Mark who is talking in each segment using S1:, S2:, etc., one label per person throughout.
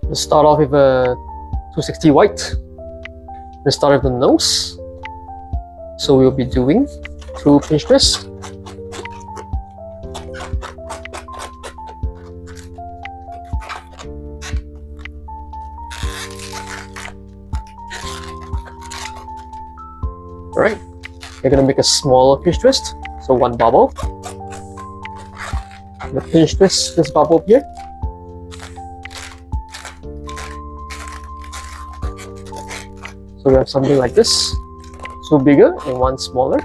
S1: Let's start off with a 260 white. Let's start with the nose. So we'll be doing 2 pinch twists. Alright, we're gonna make a smaller pinch twist, so 1 bubble. The pinch twist this bubble here. So we have something like this, 2 bigger and 1 smaller.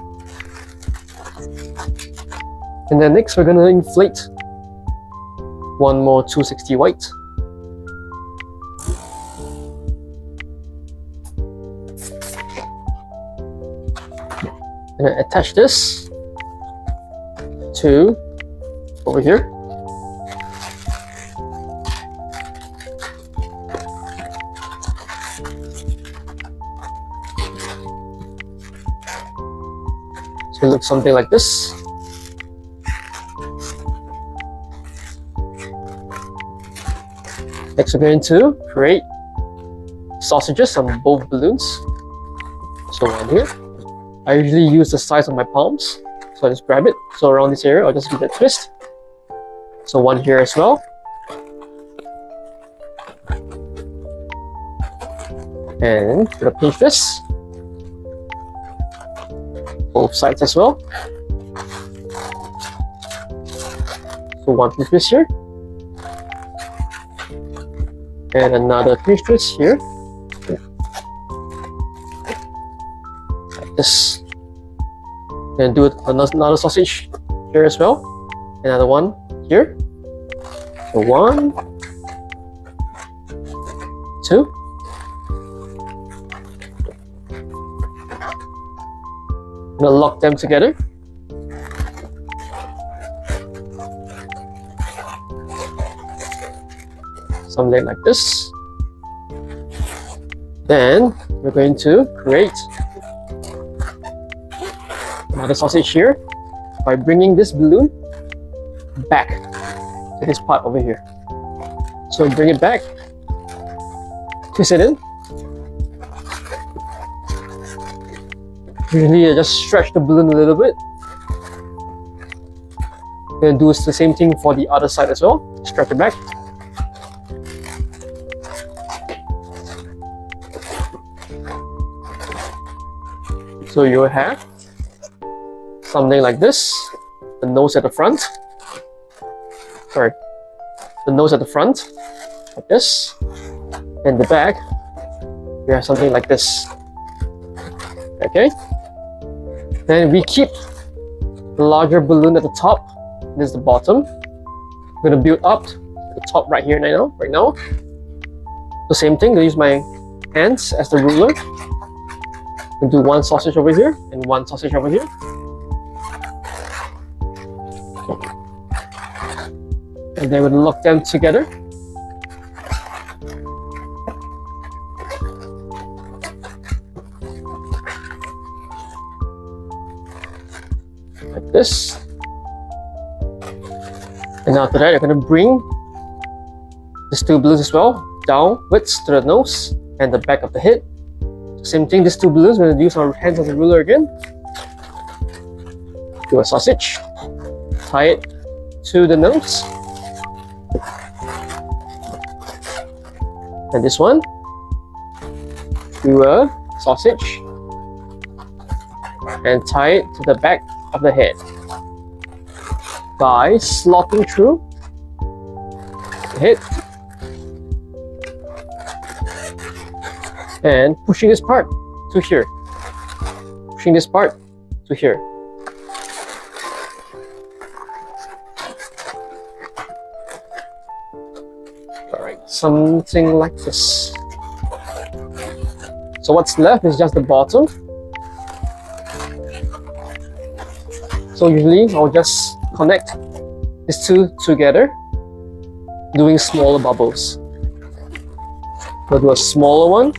S1: And then next we're gonna inflate 1 more 260 white. And then attach this to over here. So it looks something like this. Next we're going to create sausages on both balloons. So one here. I usually use the size of my palms, so I just grab it. So around this area, I'll just give it a twist. So 1 here as well. And put a pinch twist. Both sides as well. So 1 pinch twist here. And another pinch twist here. Like this. And do it another sausage here as well. Another one here. So 1, 2. I'm gonna lock them together. Something like this. Then we're going to create another sausage here by bringing this balloon back to this part over here. So bring it back, twist it in. Usually I just stretch the balloon a little bit. Then do the same thing for the other side as well. Stretch it back. So you have something like this, the nose at the front. Sorry, the nose at the front, like this, and the back, we have something like this. Okay, then we keep the larger balloon at the top. This is the bottom. I'm gonna build up to the top right here right now. The same thing. I use my hands as the ruler. And do 1 sausage over here and 1 sausage over here. And then we'll lock them together. Like this. And after that, you're going to bring these 2 balloons as well downwards to the nose and the back of the head. Same thing, these 2 balloons, we're going to use our hands as a ruler again. Do a sausage. Tie it to the nose. And this one, do a sausage and tie it to the back of the head by slotting through the head and pushing this part to here, pushing this part to here. Alright, something like this. So what's left is just the bottom. So usually I'll just connect these 2 together, doing smaller bubbles. I'll do a smaller one.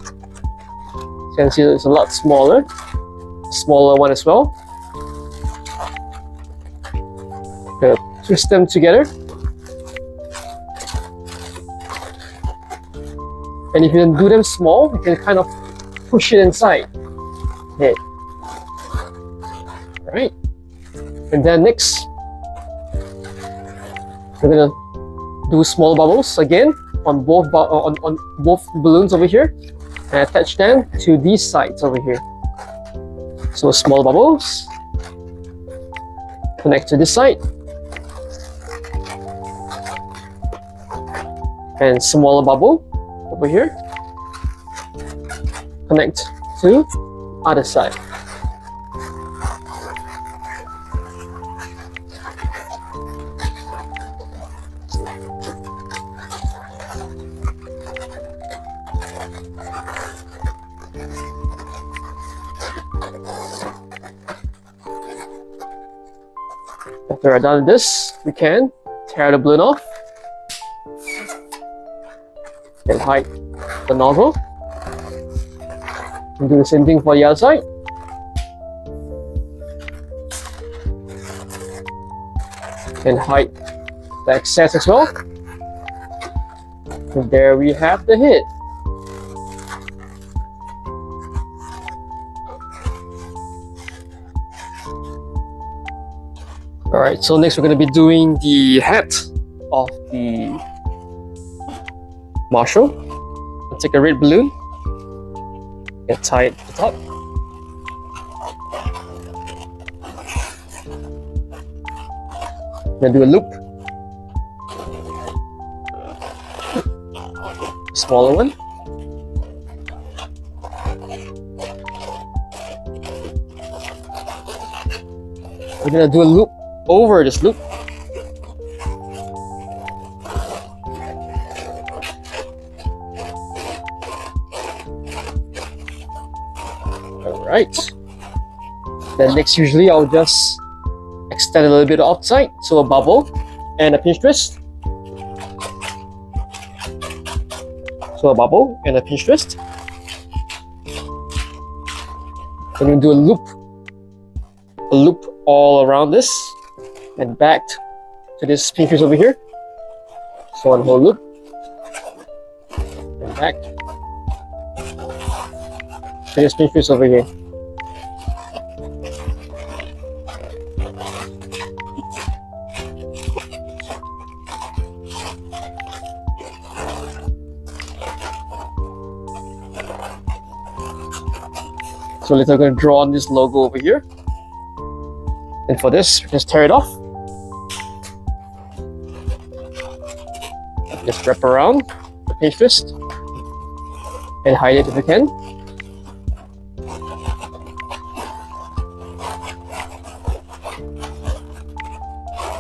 S1: You can see it's a lot smaller. Smaller one as well. Good. Twist them together. And if you can do them small, you can kind of push it inside. Okay. Alright. And then next, we're gonna do small bubbles again on both on both balloons over here, and attach them to these sides over here. So small bubbles connect to this side, and smaller bubble over here connect to other side. After we're done with this, we can tear the balloon off and hide the nozzle. And do the same thing for the other side. And hide the excess as well. And there we have the head. Alright, so next we're going to be doing the hat of the marshal. I'll take a red balloon and tie it to the top. I'm going to do a loop. Smaller one. We're going to do a loop over this loop. Alright. Then next, usually I'll just extend a little bit outside, so a bubble and a pinch twist. So a bubble and a pinch twist. Then we'll do a loop all around this and back to this pinch twist over here. So one whole loop and back to this pinch twist over here. So later I'm going to draw on this logo over here. And for this, just tear it off. Just wrap around the pinch twist and hide it if you can.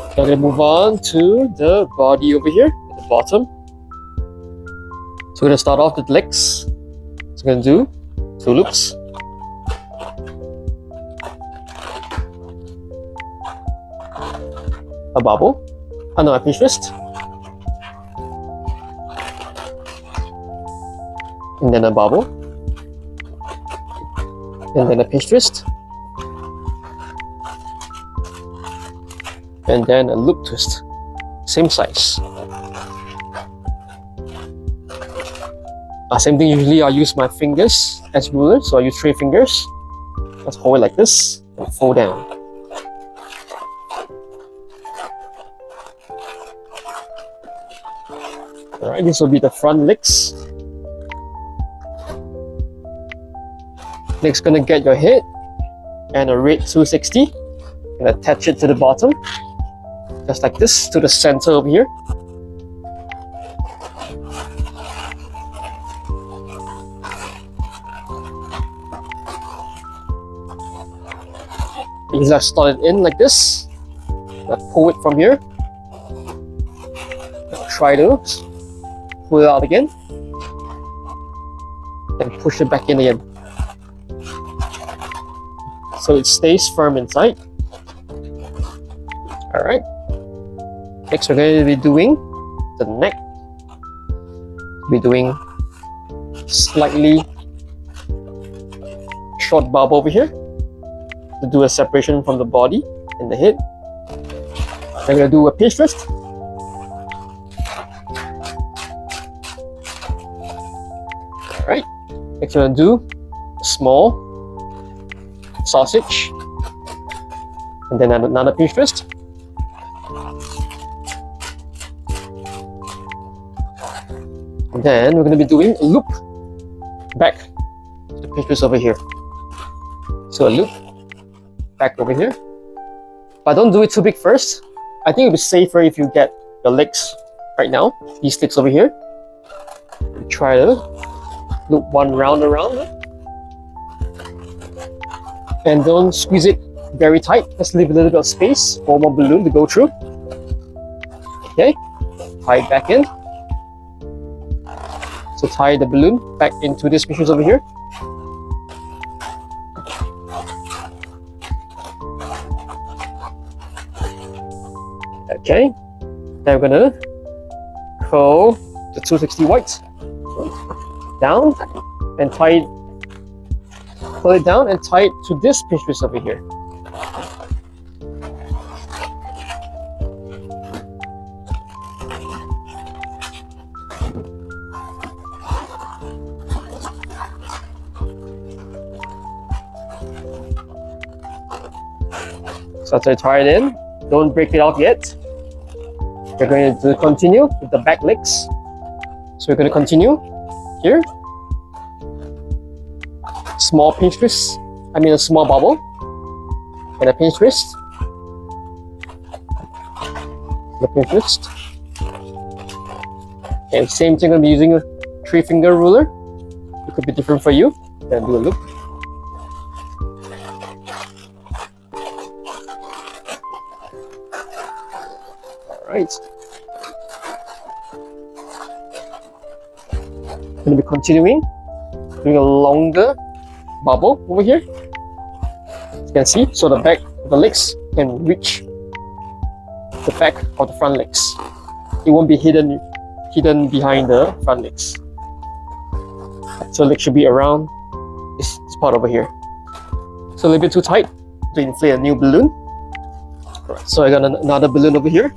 S1: So I'm going to move on to the body over here at the bottom. So we're going to start off with legs. So I'm going to do 2 loops. A bubble, a pinch twist, and then a bubble, and then a pinch twist, and then a loop twist, same size. Same thing, usually I use my fingers as rulers, so I use 3 fingers. Just hold it like this and fold down. Alright, this will be the front legs. Next, gonna get your head and a red 260 and attach it to the bottom, just like this, to the center over here. You just slot it in like this. Pull it from here. Try to pull it out again and push it back in again, so it stays firm inside. Alright, next we're going to be doing the neck. We're doing slightly short bubble over here to do a separation from the body and the head. I'm gonna do a pinch twist. Alright, next I'm gonna do a small sausage. And then another pinch twist. And then we're gonna be doing a loop back to the pinch twist over here. So a loop back over here. But don't do it too big first. I think it'll be safer if you get the legs right now. These legs over here. Try to loop one round around. And don't squeeze it very tight. Just leave a little bit of space for more balloon to go through. Okay, tie it back in. So tie the balloon back into this pieces over here. Okay, then we're gonna curl the 260 white down and tie it, pull it down and tie it to this pinch twist over here. So after I tie it in, don't break it off yet. We're going to continue with the back legs. So we're going to continue here. Small pinch twist. A small bubble. And a pinch twist. The pinch twist. And same thing, I'm using a 3-finger ruler. It could be different for you. Then do a loop. Alright. Going to be continuing doing a longer bubble over here. As you can see, so the back of the legs can reach the back of the front legs. It won't be hidden behind the front legs. So leg should be around this part over here. So a little bit too tight to inflate a new balloon. Alright, so I got another balloon over here.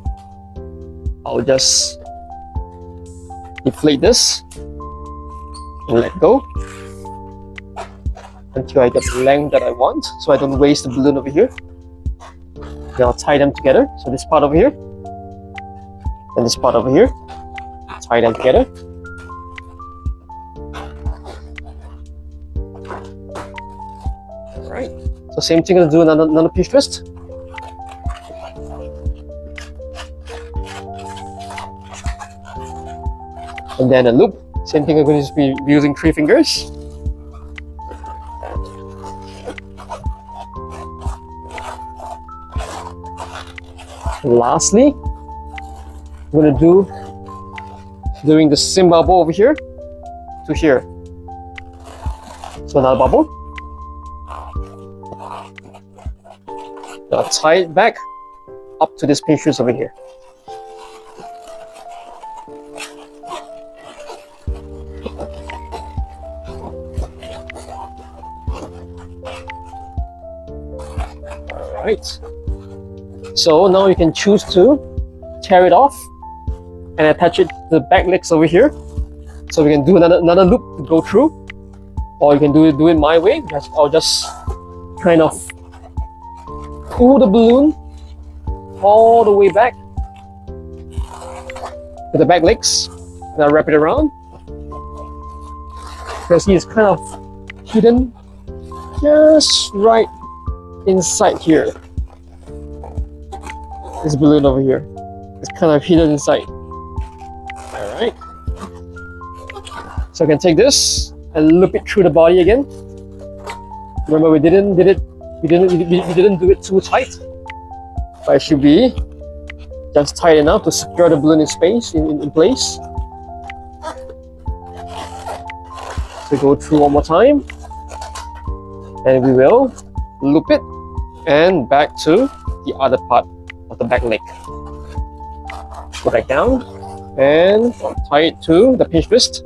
S1: I'll just deflate this and let go until I get the length that I want, so I don't waste the balloon over here. Then I'll tie them together. So this part over here and this part over here, tie them together. Alright, so same thing, I'll do another pinch twist. And then a loop. Same thing, I'm going to be using 3 fingers. And lastly, I'm going to doing the same bubble over here to here. So another bubble. Now tie it back up to this pinch twist over here. Alright, so now you can choose to tear it off and attach it to the back legs over here. So we can do another loop to go through, or you can do it my way. I'll just kind of pull the balloon all the way back to the back legs, and I'll wrap it around. Because it's kind of hidden just right inside here. This balloon over here, it's kind of hidden inside. All right, so I can take this and loop it through the body again. Remember, we didn't do it too tight, but it should be just tight enough to secure the balloon in place. So go through one more time, and we will loop it and back to the other part of the back leg. Go back down and tie it to the pinch twist.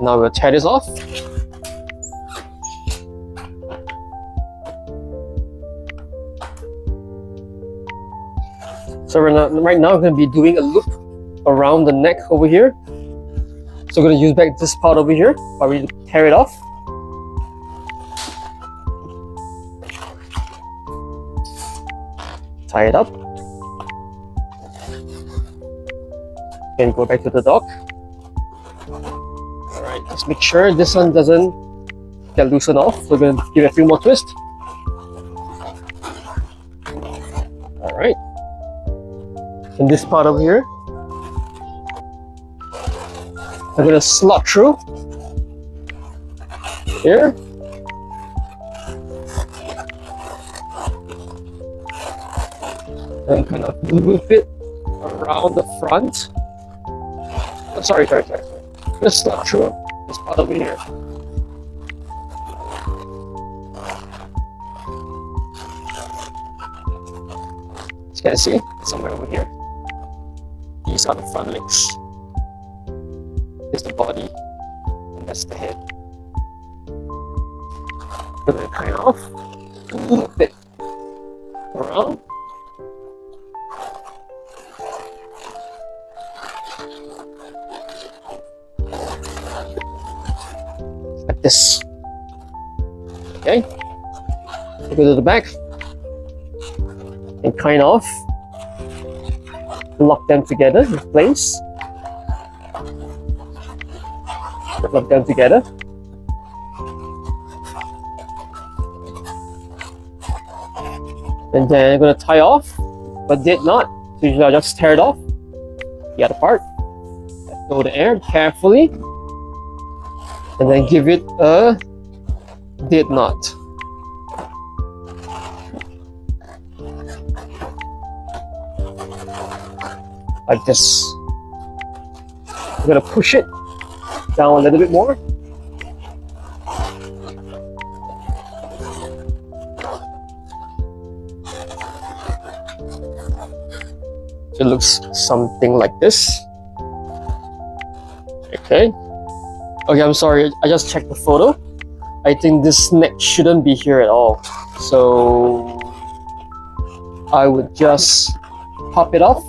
S1: Now we'll tear this off. So right now I'm going to be doing a loop around the neck over here. So I'm going to use back this part over here, but we tear it off. Tie it up. Then go back to the dog. Alright, just make sure this one doesn't get loosened off. So we're going to give it a few more twists. Alright. And this part over here, I'm going to slot through here. And kind of loop it around the front. Oh, sorry. Just slot through this part over here. As you can see, somewhere over here. These are the front legs. This is the body, and that's the head. Put it kind of loop it around. Like this. Okay. Go to the back and kind of lock them together in place. Lock them together. And then I'm going to tie off, but did not. So usually I'll just tear it off. The other part. Let go of the air carefully. And then give it a did not. Like this. I'm going to push it down a little bit more. It looks something like this. Okay. Okay, I'm sorry. I just checked the photo. I think this neck shouldn't be here at all. So I would just pop it off.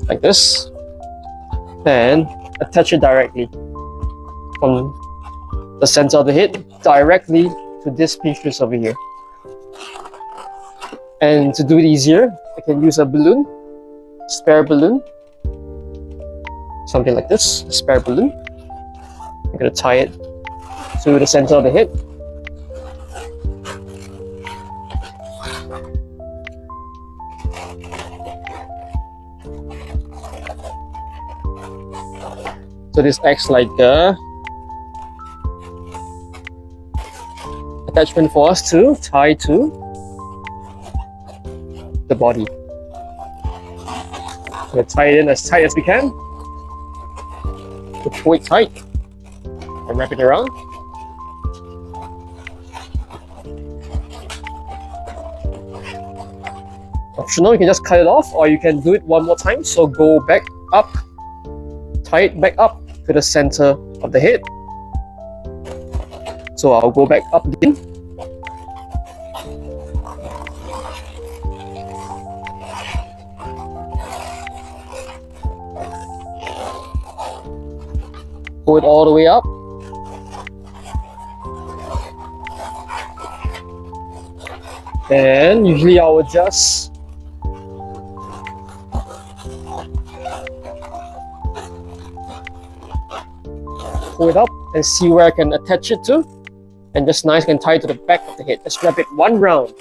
S1: Like this. Then attach it directly from the center of the head directly to this piece over here. And to do it easier, I can use a balloon, spare balloon, something like this, a spare balloon. I'm going to tie it to the center of the head. So this acts like a attachment for us to tie to the body. We'll tie it in as tight as we can. Pull it tight and wrap it around. Optional, you can just cut it off, or you can do it one more time. So go back up, tie it back up to the center of the head. So I'll go back up again. Pull it all the way up. And usually I would just pull it up and see where I can attach it to. And just nice and tie it to the back of the head. Just wrap it one round.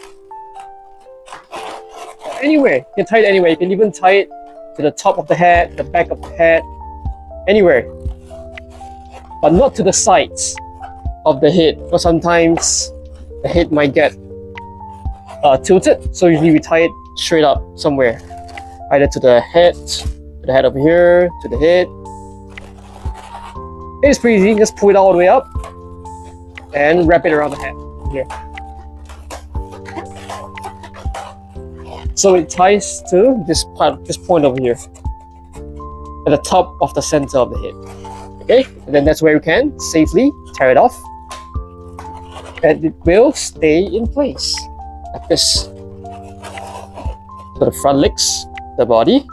S1: Anywhere. You can tie it anywhere. You can even tie it to the top of the head, the back of the head, anywhere. But not to the sides of the head, because sometimes the head might get tilted. So usually we tie it straight up somewhere, either to the head over here, to the head. It's pretty easy. Just pull it all the way up and wrap it around the head here. So it ties to this part, this point over here. at the top of the center of the head. Okay, and then that's where you can safely tear it off, and it will stay in place like this. So the front legs, the body,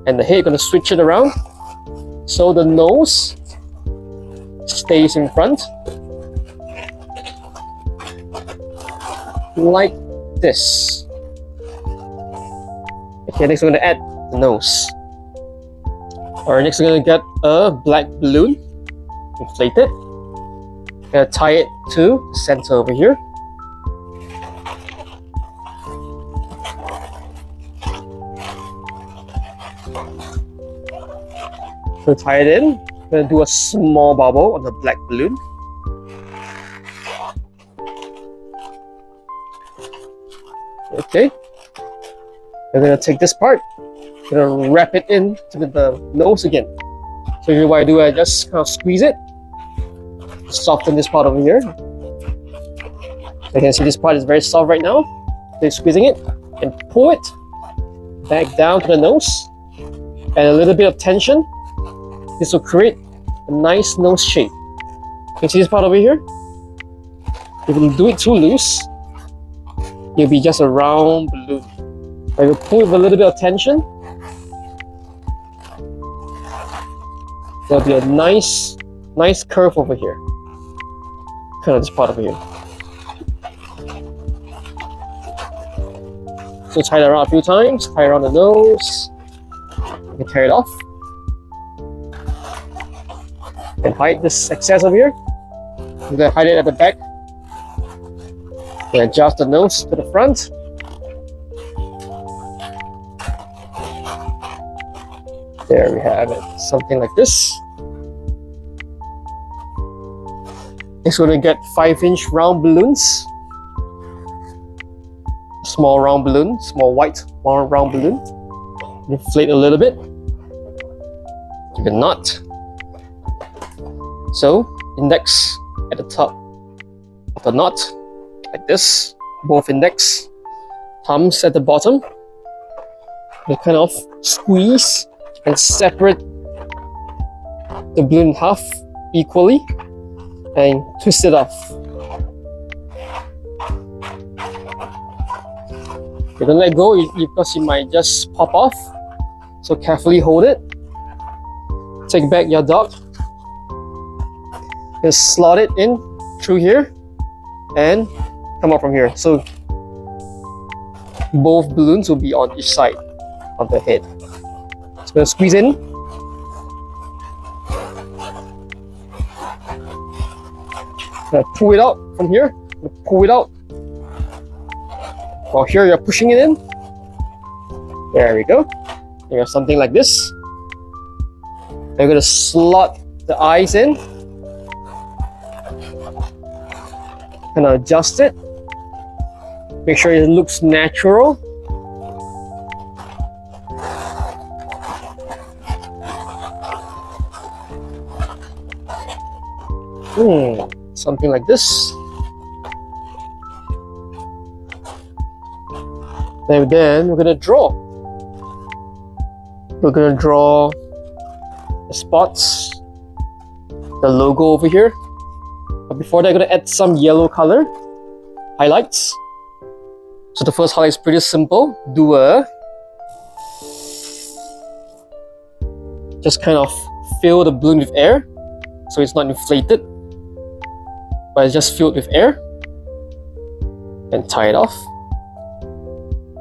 S1: and the head, you're going to switch it around so the nose stays in front like this. Okay, next we're going to add the nose. Alright, next we're going to get a black balloon, inflate it. We're going to tie it to the center over here. So tie it in. We're going to do a small bubble on the black balloon. Okay. We're going to take this part. We're going to wrap it in to the nose again. So here's what I do. I just kind of squeeze it. Soften this part over here. So you can see this part is very soft right now. So squeezing it and pull it back down to the nose. And a little bit of tension. This will create a nice nose shape. You can see this part over here? If you do it too loose, it'll be just a round balloon. But if you pull with a little bit of tension, there'll be a nice curve over here. Kind of this part over here. So tie it around a few times, tie around the nose. You can tear it off. And hide this excess over here. We're going to hide it at the back. And adjust the nose to the front. There we have it. Something like this. Next we're going to get 5-inch round balloons. Small round balloon, small white round balloon. Inflate a little bit. Give it a knot. So, index at the top of the knot, like this, both index, thumbs at the bottom. You kind of squeeze and separate the balloon in half equally and twist it off. You don't let go because it might just pop off. So carefully hold it. Take back your dot. Just slot it in through here and come out from here. So both balloons will be on each side of the head. So we're going to squeeze in. Pull it out from here. Pull it out. While here you're pushing it in. There we go. You have something like this. And you're going to slot the eyes in. And adjust it. Make sure it looks natural. Something like this. And then we're gonna draw. We're gonna draw the spots, the logo over here. But before that, I'm gonna add some yellow color highlights. So the first highlight is pretty simple. Just kind of fill the balloon with air, so it's not inflated, but it's just filled with air. And tie it off.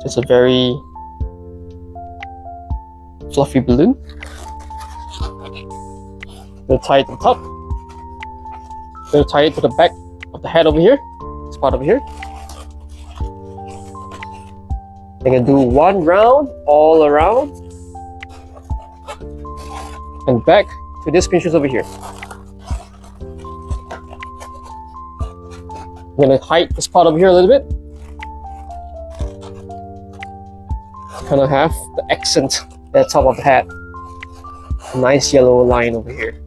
S1: Just a very fluffy balloon. We'll tie it to the top. We'll tie it to the back of the head over here. This part over here. I'm gonna do one round all around and back to this pinches over here. I'm gonna hide this part over here a little bit. Kind of have the accent at the top of the hat. A nice yellow line over here.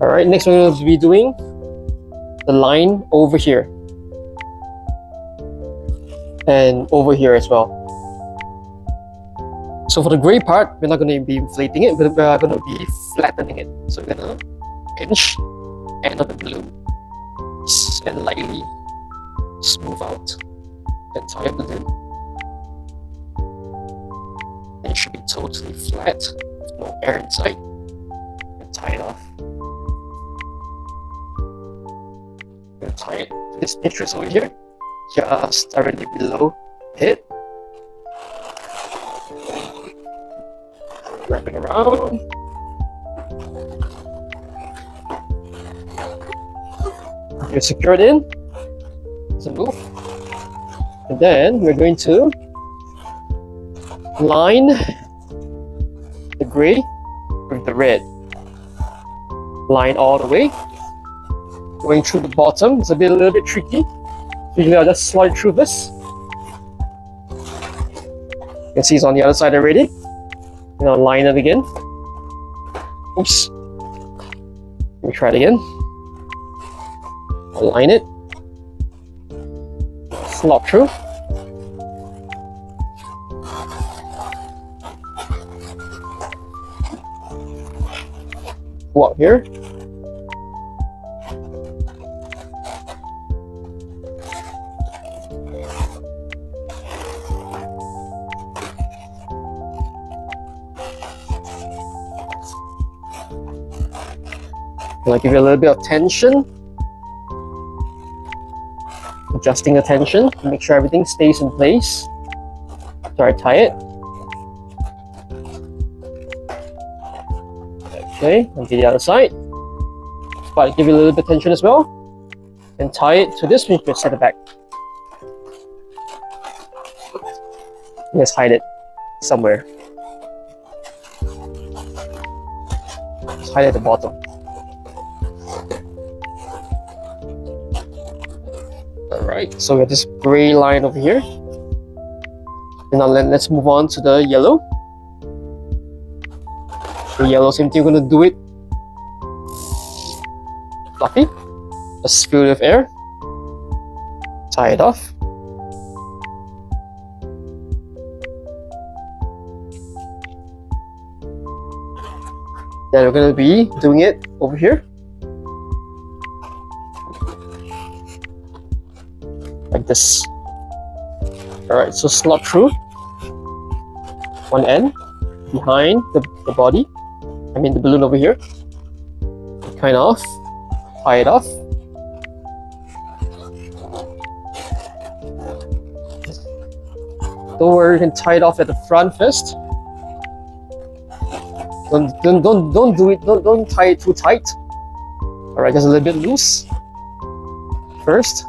S1: Alright, next we're going to be doing the line over here. And over here as well. So for the gray part, we're not going to be inflating it, but we're going to be flattening it. So we're going to pinch end of the balloon and lightly smooth out the entire balloon. It should be totally flat, with no air inside. And tie it off. I'm going to tie it to this pictures over here, just directly below it. Wrap it around. You're secured in. Doesn't move. And then we're going to line the gray with the red. Line all the way. Going through the bottom. It's a little bit tricky. Usually I'll just slide through this. You can see it's on the other side already. And I'll line it again. Oops. Let me try it again. Align it. Slot through. Go up here. I'll give you a little bit of tension. Adjusting the tension to make sure everything stays in place. So I tie it. Okay, and the other side. But give you a little bit of tension as well. And tie it to this, which just set it back. Just hide it somewhere. Just hide it at the bottom. Alright, so we have this gray line over here. And now let's move on to the yellow. The yellow, same thing, we're going to do it fluffy. Just fill it with air. Tie it off. Then we're going to be doing it over here. Like this. Alright, so slot through one end behind the body. I mean the balloon over here. Kind of tie it off. Don't worry, you can tie it off at the front first. Don't do it. Don't tie it too tight. Alright, just a little bit loose first.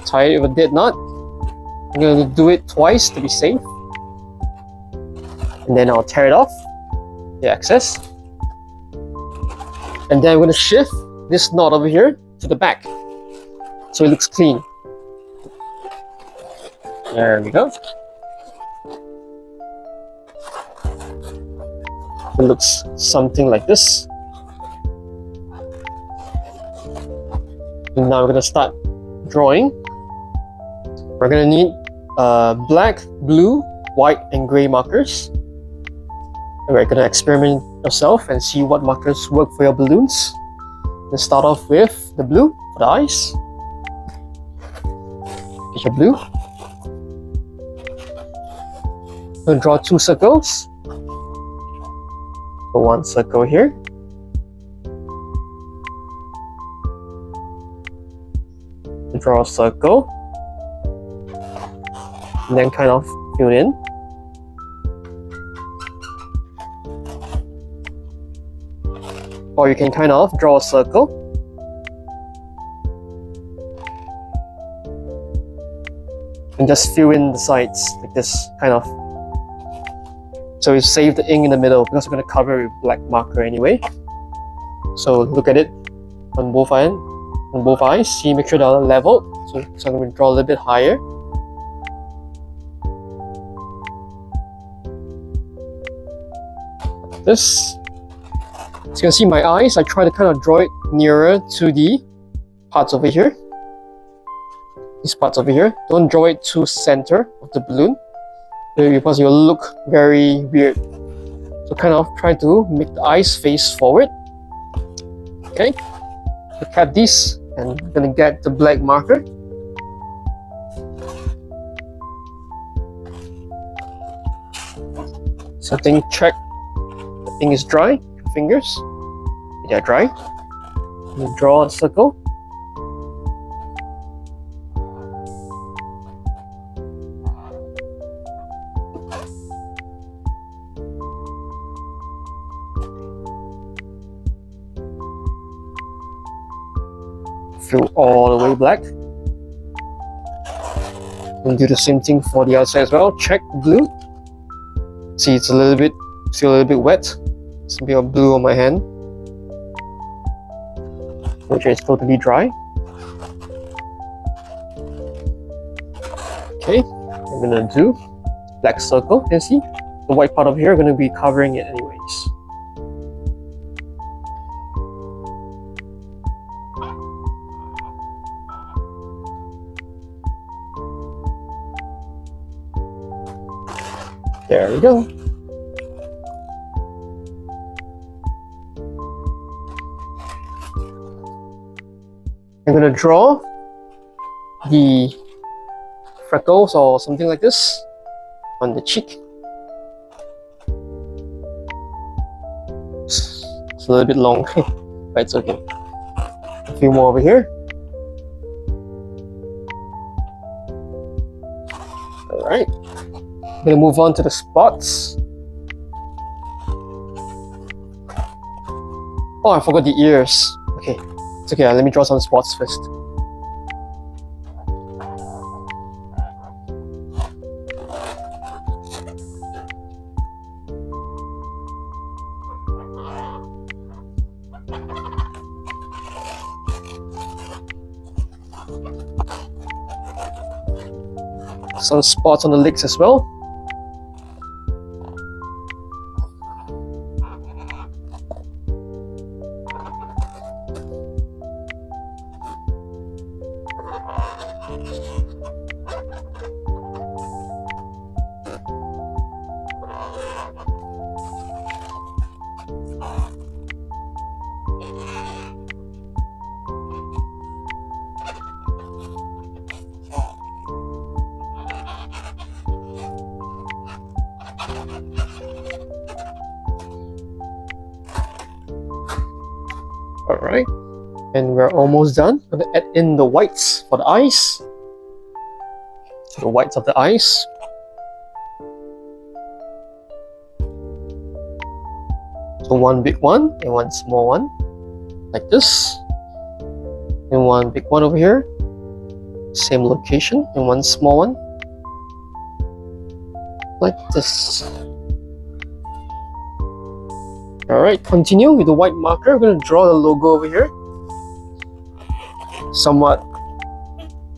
S1: Tie it with a dead knot. I'm going to do it twice to be safe. And then I'll tear it off, the excess. And then I'm going to shift this knot over here to the back so it looks clean. There we go. It looks something like this. And now we're going to start drawing. We're going to need black, blue, white, and gray markers. And we're going to experiment yourself and see what markers work for your balloons. Let's start off with the blue for the eyes. Get your blue. I'm going to draw two circles. So one circle here. Draw a circle. And then kind of fill in. Or you can kind of draw a circle. And just fill in the sides like this, kind of. So we save the ink in the middle because we're going to cover it with black marker anyway. So look at it on both ends. On both eyes, see, make sure they're leveled. So I'm going to draw a little bit higher. Like this. So you can see my eyes, I try to kind of draw it nearer to the parts over here. These parts over here. Don't draw it too center of the balloon. because you'll look very weird. So kind of try to make the eyes face forward. Okay, look at this, and I'm gonna get the black marker. So check the thing is dry. Fingers, they're dry. You draw a circle. Fill all the way black. And do the same thing for the other side as well. Check blue. See, it's still a little bit wet. It's a bit of blue on my hand. Make sure it's totally dry. Okay, I'm gonna do black circle. You can see the white part of here. I'm gonna be covering it anyways. There we go. I'm gonna draw the freckles or something like this on the cheek. It's a little bit long, but it's okay. A few more over here. All right. I'm gonna move on to the spots. Oh, I forgot the ears. Okay, it's okay. Let me draw some spots first. Some spots on the legs as well. Alright, and we're almost done. I'm going to add in the whites for the eyes. So the whites of the eyes. So one big one and one small one, like this. And one big one over here. Same location, and one small one, like this. Alright, continue with the white marker. I'm going to draw the logo over here. Somewhat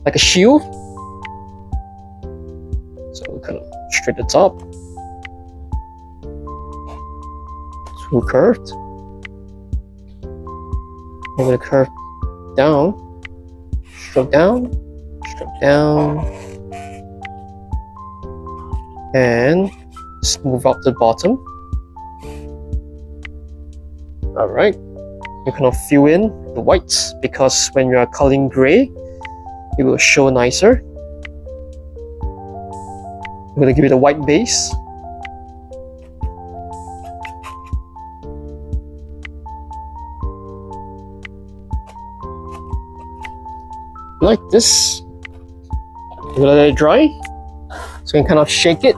S1: like a shield. So we'll kind of straight the top. Too curved. I'm going to curve down. Stroke down. Stroke down. And smooth out the bottom. Alright, you kind of fill in the whites because when you are coloring gray, it will show nicer. I'm going to give it a white base. Like this. I'm going to let it dry so you can kind of shake it.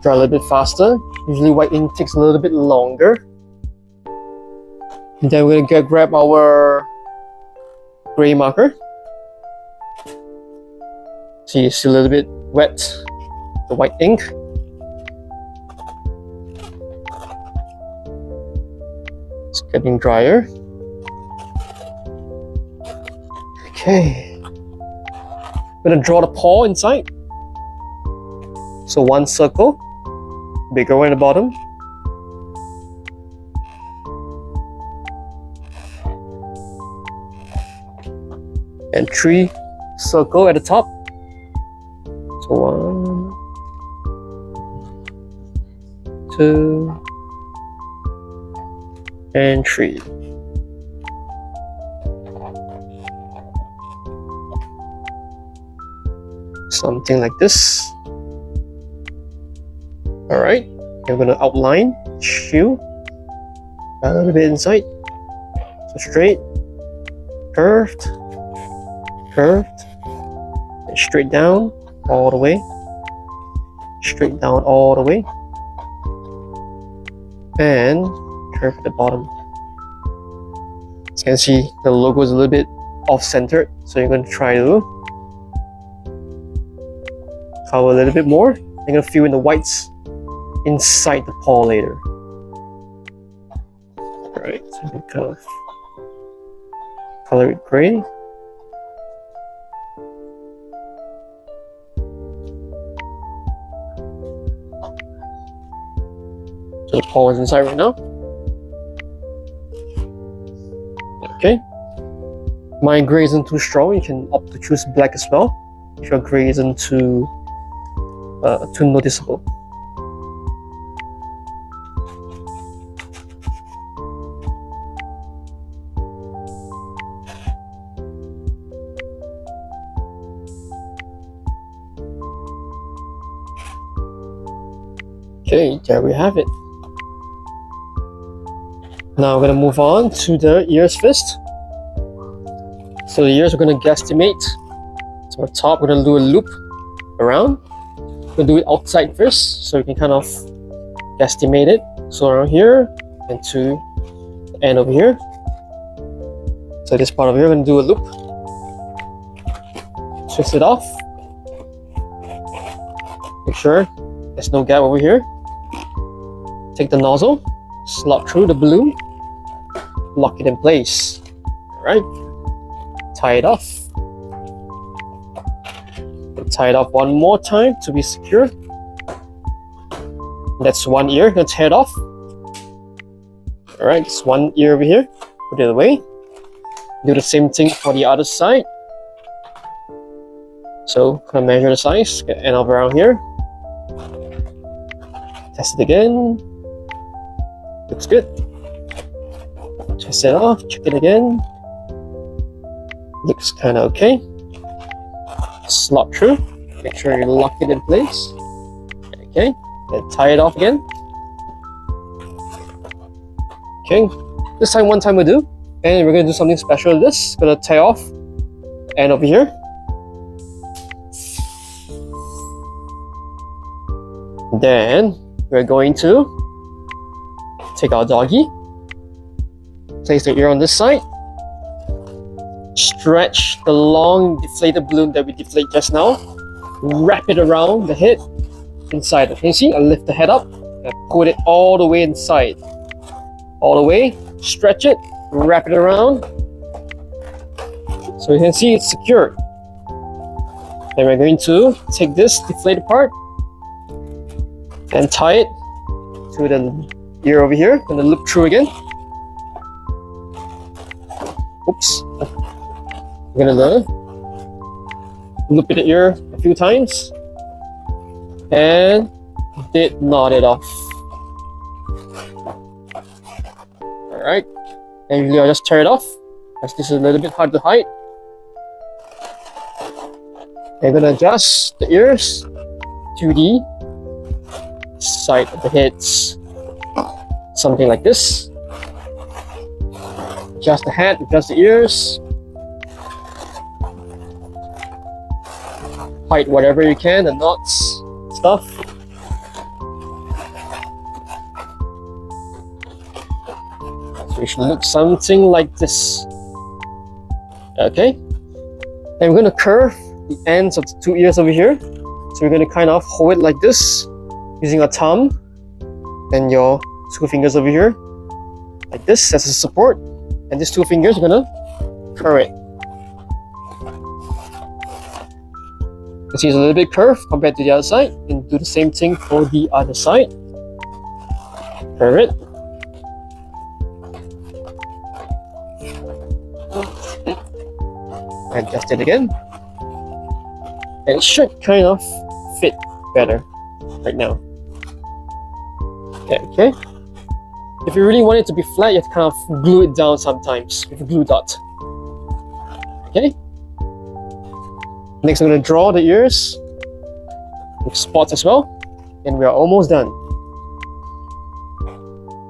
S1: Dry a little bit faster. Usually white ink takes a little bit longer. And then we're gonna grab our gray marker. See, it's a little bit wet, the white ink. It's getting drier. Okay. I'm gonna draw the paw inside. So one circle, bigger one at the bottom. And three circle at the top. So 1, 2, and 3. Something like this. Alright, we're going to outline shoe a little bit inside. So straight, curved, curved, and straight down all the way, straight down all the way, and curve at the bottom. As you can see, the logo is a little bit off-centered, so you're going to try to color a little bit more. I'm going to fill in the whites inside the paw later. Alright, so you can kind of color it gray. So the paw is inside right now. Okay. My gray isn't too strong. You can opt to choose black as well if your gray isn't too noticeable. Okay, there we have it. Now we're going to move on to the ears first. So the ears we're going to guesstimate. So on top we're going to do a loop around. We're going to do it outside first so you can kind of guesstimate it. So around here and to the end over here. So this part over here we're going to do a loop. Twist it off. Make sure there's no gap over here. Take the nozzle, slot through the balloon, lock it in place. Alright, tie it off. Tie it off one more time to be secure. That's one ear, let's tear it off. Alright, it's one ear over here, put it away. Do the same thing for the other side. So, kind of measure the size, get end up around here. Test it again. Looks good. Test it off, check it again. Looks kind of okay. Slot through. Make sure you lock it in place. Okay, and tie it off again. Okay, this time one time we'll do. And we're going to do something special with this. Gonna tie off the end over here. Then we're going to take our doggy, place the ear on this side, stretch the long deflated balloon that we deflated just now, wrap it around the head inside. Can you see? I lift the head up and put it all the way inside. All the way, stretch it, wrap it around. So you can see it's secured. Then we're going to take this deflated part and tie it to the ear over here, and then loop through again. Oops. We're gonna loop the ear a few times and did knot it off. Alright. And usually I'll just tear it off, as this is a little bit hard to hide. I'm gonna adjust the ears to the side of the heads. Something like this. Adjust the head, adjust the ears. Hide whatever you can, the knots, stuff. So it should look something like this. Okay. And we're going to curve the ends of the two ears over here. So we're going to kind of hold it like this using a thumb and your two fingers over here, like this as a support. And these two fingers are going to curve it. You see it's a little bit curved compared to the other side, and do the same thing for the other side. Curve it. Adjust it again. And it should kind of fit better right now. Okay. If you really want it to be flat, you have to kind of glue it down sometimes with a glue dot. Okay. Next, I'm going to draw the ears with spots as well, and we are almost done.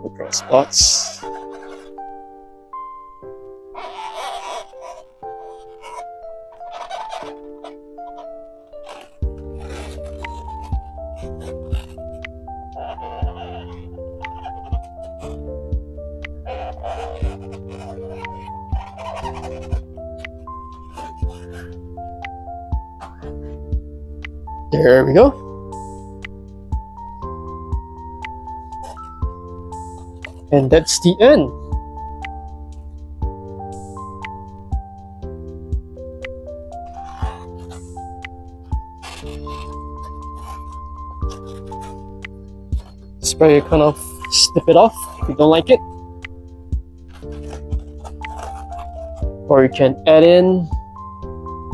S1: We'll draw spots. There we go. And that's the end. Spray kind of snip it off if you don't like it. Or you can add in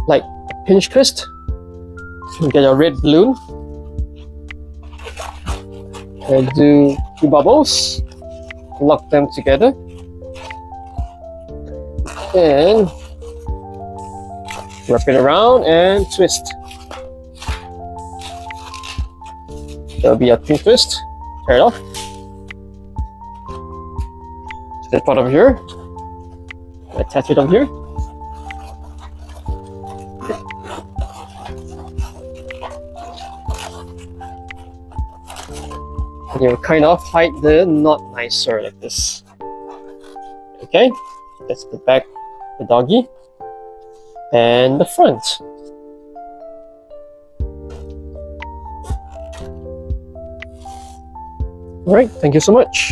S1: like a pinch twist. So you get a red balloon. And do 2 bubbles. Lock them together. And wrap it around and twist. There'll be a pink twist. Tear it off. So that part over here. Attach it on here. And you kind of hide the knot nicer like this. Okay, that's the back, the doggy, and the front. All right, thank you so much.